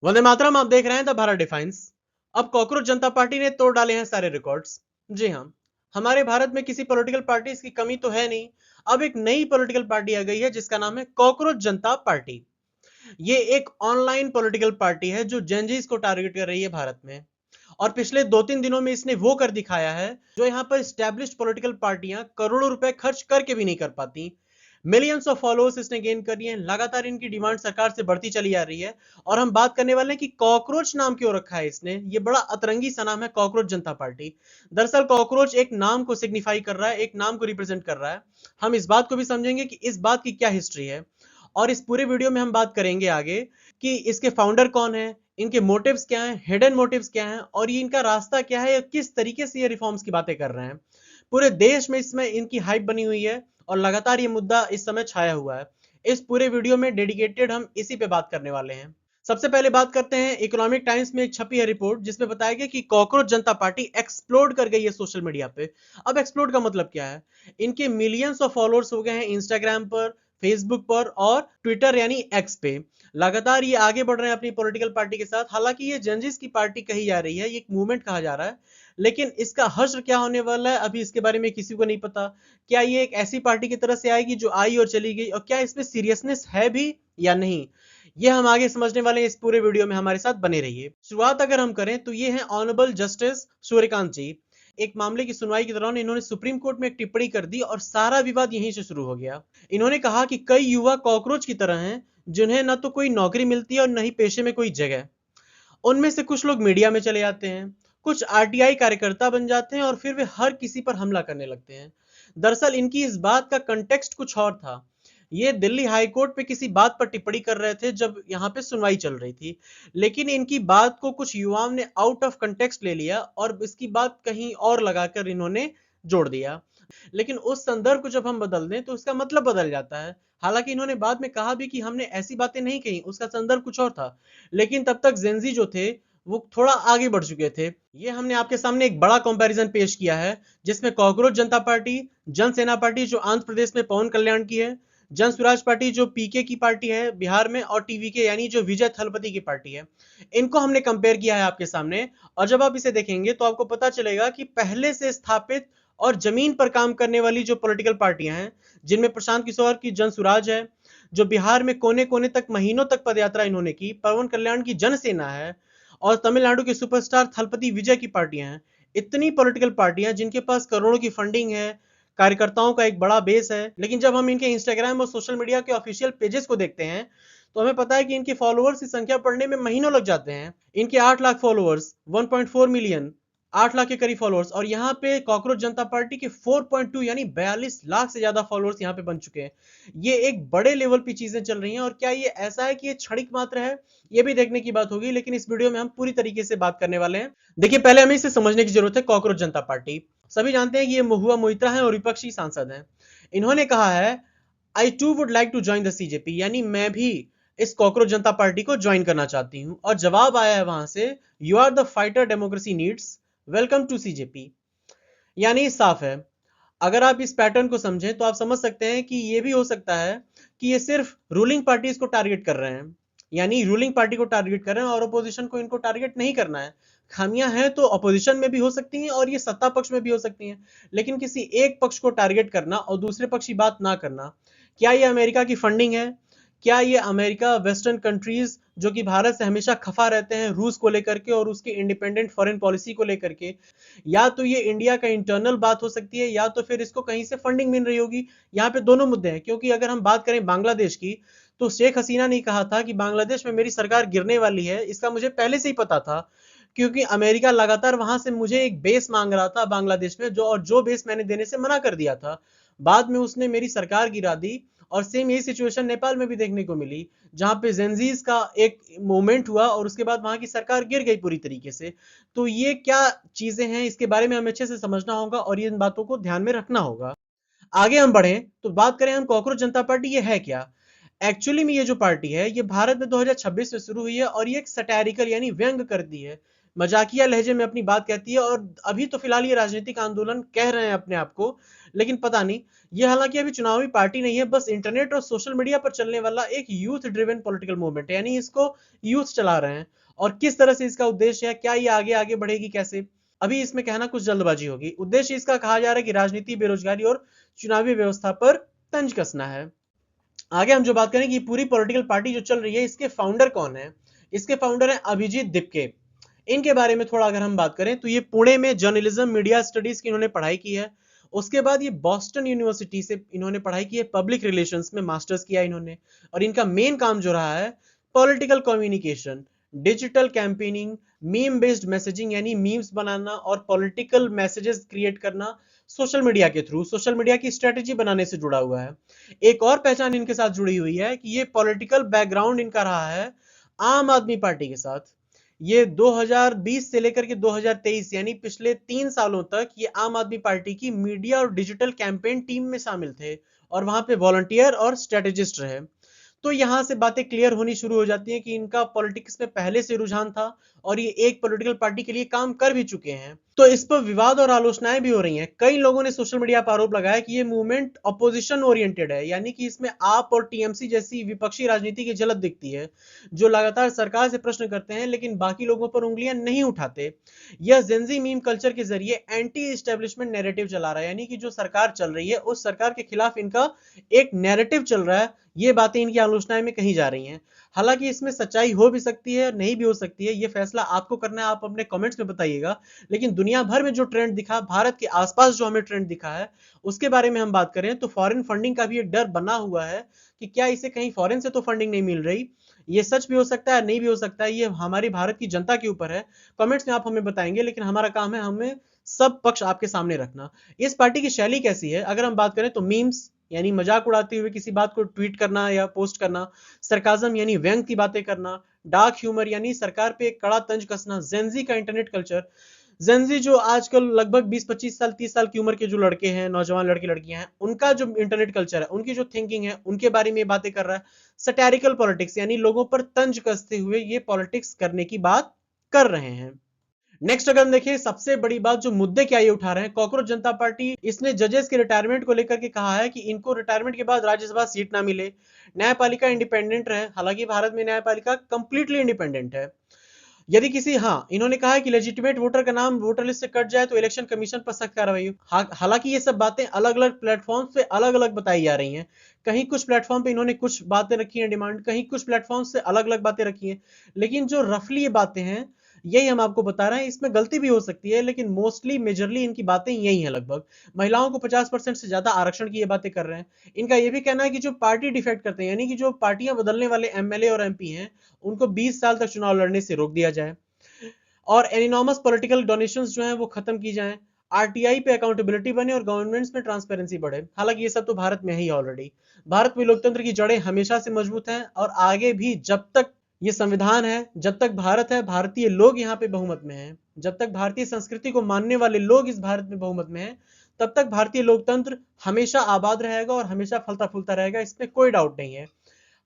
वंदे मातरम। आप देख रहे हैं द भारत डिफाइंस। अब कॉकरोच जनता पार्टी ने तोड़ डाले हैं सारे रिकॉर्ड्स। जी हाँ, हमारे भारत में किसी पॉलिटिकल पार्टी की कमी तो है नहीं। अब एक नई पॉलिटिकल पार्टी आ गई है जिसका नाम है कॉकरोच जनता पार्टी। ये एक ऑनलाइन पॉलिटिकल पार्टी है जो जेनजीज को टारगेट कर रही है भारत में। और पिछले 2-3 दिनों में इसने वो कर दिखाया है जो यहाँ पर स्टैब्लिश्ड पॉलिटिकल पार्टियां करोड़ों रुपए खर्च करके भी नहीं कर पाती। मिलियंस ऑफ फॉलोअर्स इसने गेन कर लिए हैं। लगातार इनकी डिमांड सरकार से बढ़ती चली आ रही है। और हम बात करने वाले हैं कि कॉकरोच नाम क्यों रखा है इसने। ये बड़ा अतरंगी सा नाम है, कॉकरोच जनता पार्टी। दरअसल कॉकरोच एक नाम को सिग्निफाई कर रहा है, एक नाम को रिप्रेजेंट कर रहा है। हम इस बात को भी समझेंगे कि इस बात की क्या हिस्ट्री है। और इस पूरे वीडियो में हम बात करेंगे आगे कि इसके फाउंडर कौन है, इनके मोटिव्स क्या हैं, हिडन मोटिव्स क्या हैं, और ये इनका रास्ता क्या है, या किस तरीके से ये रिफॉर्म्स की बातें कर रहे हैं। पूरे देश में इसमें इनकी हाइप बनी हुई है और लगातार ये मुद्दा इस समय छाया हुआ है। इस पूरे वीडियो में डेडिकेटेड हम इसी पे बात करने वाले हैं। सबसे पहले बात करते हैं, इकोनॉमिक टाइम्स में एक छपी है रिपोर्ट जिसमें बताया गया कि कॉकरोच जनता पार्टी एक्सप्लोड कर गई है सोशल मीडिया पे। अब एक्सप्लोड का मतलब क्या है? इनके मिलियंस ऑफ फॉलोअर्स हो गए हैं इंस्टाग्राम पर, फेसबुक पर और ट्विटर यानी एक्स पे। लगातार ये आगे बढ़ रहे हैं अपनी पॉलिटिकल पार्टी के साथ। हालांकि ये जंजिस की पार्टी कही जा रही है, ये एक मूवमेंट कहा जा रहा है, लेकिन इसका हश्र क्या होने वाला है अभी इसके बारे में किसी को नहीं पता। क्या ये एक ऐसी पार्टी की तरह से आएगी जो आई और चली गई, और क्या इसमें सीरियसनेस है भी या नहीं, ये हम आगे समझने वाले हैं। इस पूरे वीडियो में हमारे साथ बने रहिए। शुरुआत अगर हम करें तो ये है ऑनरेबल जस्टिस सूर्यकांत जी। एक मामले की सुनवाई के दौरान इन्होंने सुप्रीम कोर्ट में एक टिप्पणी कर दी और सारा विवाद यहीं से शुरू हो गया। इन्होंने कहा कि कई युवा कॉकरोच की तरह हैं जिन्हें न तो कोई नौकरी मिलती है और न ही पेशे में कोई जगह। उनमें से कुछ लोग मीडिया में चले जाते हैं, कुछ आरटीआई कार्यकर्ता बन जाते हैं और फिर वे हर किसी पर हमला करने लगते हैं। दरअसल इनकी इस बात का कंटेक्स्ट कुछ और था। ये दिल्ली हाई कोर्ट पे किसी बात पर टिप्पणी कर रहे थे जब यहाँ पे सुनवाई चल रही थी, लेकिन इनकी बात को कुछ युवाओं ने आउट ऑफ कंटेक्स्ट ले लिया और इसकी बात कहीं और लगाकर इन्होंने जोड़ दिया। लेकिन उस संदर्भ को जब हम बदल दें तो उसका मतलब बदल जाता है। हालांकि इन्होंने बाद में कहा भी कि हमने ऐसी बातें नहीं कही, उसका संदर्भ कुछ और था। लेकिन तब तक जेंजी जो थे वो थोड़ा आगे बढ़ चुके थे। ये हमने आपके सामने एक बड़ा कंपैरिजन पेश किया है जिसमें कॉकरोच जनता पार्टी, जनसेना पार्टी जो आंध्र प्रदेश में पवन कल्याण की है, जन स्वराज पार्टी जो पीके की पार्टी है बिहार में, और टीवीके यानी जो विजय थलपति की पार्टी है, इनको हमने कंपेयर किया है आपके सामने। और जब आप इसे देखेंगे तो आपको पता चलेगा कि पहले से स्थापित और जमीन पर काम करने वाली जो पॉलिटिकल पार्टियां हैं, जिनमें प्रशांत किशोर की जन स्वराज है, जो बिहार में कोने कोने तक महीनों तक पदयात्रा इन्होंने की, पवन कल्याण की जनसेना है, और तमिलनाडु के सुपरस्टार थलपति विजय की पार्टियां हैं। इतनी पॉलिटिकल पार्टियां जिनके पास करोड़ों की फंडिंग है, कार्यकर्ताओं का एक बड़ा बेस है, लेकिन जब हम इनके इंस्टाग्राम और सोशल मीडिया के ऑफिशियल पेजेस को देखते हैं तो हमें पता है कि इनके फॉलोअर्स की संख्या पढ़ने में महीनों लग जाते हैं। इनके 8 लाख फॉलोअर्स, 1.4 मिलियन, 8 लाख के करीब फॉलोअर्स, और यहाँ पे कॉकरोच जनता पार्टी के 4.2 यानी 42 लाख से ज्यादा फॉलोअर्स यहाँ पे बन चुके हैं। ये एक बड़े लेवल पे चीजें चल रही हैं। और क्या ये ऐसा है कि ये क्षणिक मात्र है, ये भी देखने की बात होगी, लेकिन इस वीडियो में हम पूरी तरीके से बात करने वाले हैं। देखिए, पहले हमें इसे समझने की जरूरत है। कॉकरोच जनता पार्टी, सभी जानते हैं कि ये महुआ मोइत्रा है और विपक्षी सांसद हैं। इन्होंने कहा है, I too would like to join the CJP, यानी मैं भी इस कॉकरोच जनता पार्टी को ज्वाइन करना चाहती हूं। और जवाब आया है वहां से, you are the fighter democracy needs, welcome to CJP. यानी साफ है, अगर आप इस पैटर्न को समझें तो आप समझ सकते हैं कि ये भी हो सकता है कि ये सिर्फ रूलिंग पार्टीज को टारगेट कर रहे हैं, यानी रूलिंग पार्टी को टारगेट कर रहे हैं और अपोजिशन को इनको टारगेट नहीं करना है। खामियां हैं तो अपोजिशन में भी हो सकती हैं और ये सत्ता पक्ष में भी हो सकती हैं, लेकिन किसी एक पक्ष को टारगेट करना और दूसरे पक्ष की बात ना करना, क्या ये अमेरिका की फंडिंग है? क्या ये अमेरिका, वेस्टर्न कंट्रीज जो कि भारत से हमेशा खफा रहते हैं रूस को लेकर के और उसकी इंडिपेंडेंट फॉरेन पॉलिसी को लेकर के, या तो ये इंडिया का इंटरनल बात हो सकती है या तो फिर इसको कहीं से फंडिंग मिल रही होगी। यहाँ पे दोनों मुद्दे हैं, क्योंकि अगर हम बात करें बांग्लादेश की तो शेख हसीना ने कहा था कि बांग्लादेश में मेरी सरकार गिरने वाली है। इसका मुझे पहले से ही पता था, क्योंकि अमेरिका लगातार वहां से मुझे एक बेस मांग रहा था बांग्लादेश में, जो बेस मैंने देने से मना कर दिया था। बाद में उसने मेरी सरकार गिरा दी। और सेम यही सिचुएशन नेपाल में भी देखने को मिली, जहां पे जेंजीज का एक मूवमेंट हुआ और उसके बाद वहां की सरकार गिर गई पूरी तरीके से। तो ये क्या चीजें हैं, इसके बारे में हमें अच्छे से समझना होगा और इन बातों को ध्यान में रखना होगा। आगे हम बढ़े तो बात करें हम कॉकरोच जनता पार्टी ये है क्या। एक्चुअली में ये जो पार्टी है ये भारत में 2026 से शुरू हुई है और ये एक सटैरिकल यानी व्यंग करती है, मजाकिया लहजे में अपनी बात कहती है, और अभी तो फिलहाल ये राजनीतिक आंदोलन कह रहे हैं अपने आप को, लेकिन पता नहीं, ये हालांकि अभी चुनावी पार्टी नहीं है, बस इंटरनेट और सोशल मीडिया पर चलने वाला एक यूथ ड्रिवन पॉलिटिकल मूवमेंट है, यानी इसको यूथ चला रहे हैं। और किस तरह से इसका उद्देश्य है, क्या ये आगे आगे बढ़ेगी कैसे, अभी इसमें कहना कुछ जल्दबाजी होगी। उद्देश्य इसका कहा जा रहा है कि राजनीति, बेरोजगारी और चुनावी व्यवस्था पर तंज कसना है। आगे हम जो बात करें कि पूरी पॉलिटिकल पार्टी जो चल रही है, इसके फाउंडर कौन है। इसके फाउंडर हैं अभिजीत दिपके। इनके बारे में थोड़ा अगर हम बात करें तो ये पुणे में जर्नलिज्म मीडिया स्टडीज की इन्होंने पढ़ाई की है। उसके बाद ये बॉस्टन यूनिवर्सिटी से इन्होंने पढ़ाई की है, पब्लिक रिलेशंस में मास्टर्स किया इन्होंने। और इनका मेन काम जो रहा है political communication, digital campaigning, meme based messaging यानी मीम्स बनाना और पॉलिटिकल मैसेजेस क्रिएट करना सोशल मीडिया के थ्रू, सोशल मीडिया की स्ट्रेटेजी बनाने से जुड़ा हुआ है। एक और पहचान इनके साथ जुड़ी हुई है कि ये पॉलिटिकल बैकग्राउंड इनका रहा है आम आदमी पार्टी के साथ। ये 2020 से लेकर के 2023 यानी पिछले 3 सालों तक ये आम आदमी पार्टी की मीडिया और डिजिटल कैंपेन टीम में शामिल थे और वहां पे वॉलंटियर और स्ट्रेटेजिस्ट रहे। तो यहां से बातें क्लियर होनी शुरू हो जाती हैं कि इनका पॉलिटिक्स में पहले से रुझान था और ये एक पॉलिटिकल पार्टी के लिए काम कर भी चुके हैं। तो इस पर विवाद और आलोचनाएं भी हो रही हैं। कई लोगों ने सोशल मीडिया पर आरोप लगाया कि ये मूवमेंट अपोजिशन ओरिएंटेड है, यानी कि इसमें आप और टीएमसी जैसी विपक्षी राजनीति की झलक दिखती है, जो लगातार सरकार से प्रश्न करते हैं लेकिन बाकी लोगों पर उंगलियां नहीं उठाते। यह जेंजी मीम कल्चर के जरिए एंटी एस्टेब्लिशमेंट नैरेटिव चला रहा है, यानी कि जो सरकार चल रही है उस सरकार के खिलाफ इनका एक नैरेटिव चल रहा है। ये बातें इनकी आलोचनाएं में कही जा रही हैं। हालांकि इसमें सच्चाई हो भी सकती है, नहीं भी हो सकती है, ये फैसला आपको करना है, आप अपने कमेंट्स में बताइएगा। लेकिन दुनिया भर में जो ट्रेंड दिखा, भारत के आसपास जो हमें ट्रेंड दिखा है, उसके बारे में हम बात करें तो फॉरेन फंडिंग का भी एक डर बना हुआ है कि क्या इसे कहीं फॉरेन से तो फंडिंग नहीं मिल रही। ये सच भी हो सकता है, नहीं भी हो सकता है, ये हमारी भारत की जनता के ऊपर है। कमेंट्स में आप हमें बताएंगे, लेकिन हमारा काम है हमें सब पक्ष आपके सामने रखना। इस पार्टी की शैली कैसी है, अगर हम बात करें तो मीम्स यानी मजाक उड़ाते हुए किसी बात को ट्वीट करना या पोस्ट करना, सरकाजम यानी व्यंग की बातें करना, डार्क ह्यूमर यानी सरकार पे एक कड़ा तंज कसना, जेंजी का इंटरनेट कल्चर। जेंजी जो आजकल लगभग 20-25 साल 30 साल की उम्र के जो लड़के हैं, नौजवान लड़के लड़कियां हैं, उनका जो इंटरनेट कल्चर है, उनकी जो थिंकिंग है, उनके बारे में बातें कर रहा है। सटैरिकल पॉलिटिक्स यानी लोगों पर तंज कसते हुए ये पॉलिटिक्स करने की बात कर रहे हैं। नेक्स्ट अगर हम देखें सबसे बड़ी बात, जो मुद्दे क्या ये उठा रहे हैं, कॉकरोच जनता पार्टी इसने जजेस के रिटायरमेंट को लेकर के कहा है कि इनको रिटायरमेंट के बाद राज्यसभा सीट ना मिले, न्यायपालिका इंडिपेंडेंट रहे। हालांकि भारत में न्यायपालिका कंप्लीटली इंडिपेंडेंट है। यदि किसी, हाँ, इन्होंने कहा है कि लेजिटिमेट वोटर का नाम वोटर लिस्ट से कट जाए तो इलेक्शन कमीशन पर सख्त कार्रवाई हो। हालांकि ये सब बातें अलग अलग प्लेटफॉर्म पे अलग अलग बताई जा रही हैं। कहीं कुछ प्लेटफॉर्म पे इन्होंने कुछ बातें रखी हैं डिमांड, कहीं कुछ प्लेटफॉर्म से अलग अलग बातें रखी हैं। लेकिन जो रफली ये बातें हैं, यही हम आपको बता रहे हैं। इसमें गलती भी हो सकती है, लेकिन मोस्टली मेजरली इनकी बातें यही हैं। लगभग महिलाओं को 50% से ज्यादा आरक्षण की ये बातें कर रहे हैं। इनका ये भी कहना है कि जो पार्टी डिफेक्ट करते हैं, यानी कि जो पार्टियां बदलने वाले एमएलए और एमपी हैं, उनको 20 साल तक चुनाव लड़ने से रोक दिया जाए और एनिनॉमस पॉलिटिकल डोनेशंस जो हैं वो खत्म की जाएं। आरटीआई पे अकाउंटेबिलिटी बने और गवर्नमेंट्स में ट्रांसपेरेंसी बढ़े। हालांकि ये सब तो भारत में ही ऑलरेडी। भारत में लोकतंत्र की जड़ें हमेशा से मजबूत हैं और आगे भी, जब तक ये संविधान है, जब तक भारत है, भारतीय लोग यहाँ पे बहुमत में हैं, जब तक भारतीय संस्कृति को मानने वाले लोग इस भारत में बहुमत में हैं, तब तक भारतीय लोकतंत्र हमेशा आबाद रहेगा और हमेशा फलता फूलता रहेगा। इसमें कोई डाउट नहीं है।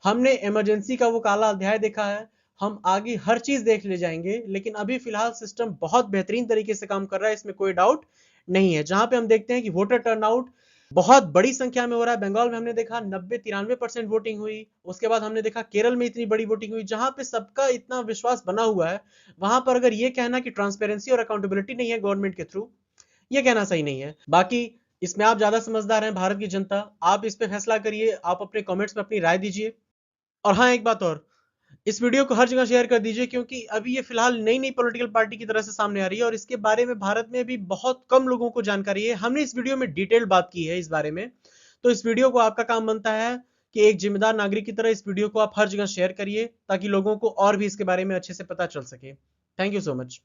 हमने इमरजेंसी का वो काला अध्याय देखा है, हम आगे हर चीज देख ले जाएंगे, लेकिन अभी फिलहाल सिस्टम बहुत बेहतरीन तरीके से काम कर रहा है, इसमें कोई डाउट नहीं है। जहां पे हम देखते हैं कि वोटर टर्नआउट बहुत बड़ी संख्या में हो रहा है। बंगाल में हमने देखा 90-93% वोटिंग हुई। उसके बाद हमने देखा केरल में इतनी बड़ी वोटिंग हुई। जहां पे सबका इतना विश्वास बना हुआ है, वहां पर अगर ये कहना कि ट्रांसपेरेंसी और अकाउंटेबिलिटी नहीं है गवर्नमेंट के थ्रू, ये कहना सही नहीं है। बाकी इसमें आप ज्यादा समझदार हैं, भारत की जनता, आप इस पे फैसला करिए। आप अपने कमेंट्स में अपनी राय दीजिए। और हाँ, एक बात और, इस वीडियो को हर जगह शेयर कर दीजिए, क्योंकि अभी ये फिलहाल नई नई पॉलिटिकल पार्टी की तरह से सामने आ रही है और इसके बारे में भारत में भी बहुत कम लोगों को जानकारी है। हमने इस वीडियो में डिटेल बात की है इस बारे में। तो इस वीडियो को, आपका काम बनता है कि एक जिम्मेदार नागरिक की तरह इस वीडियो को आप हर जगह शेयर करिए, ताकि लोगों को और भी इसके बारे में अच्छे से पता चल सके। Thank you so much.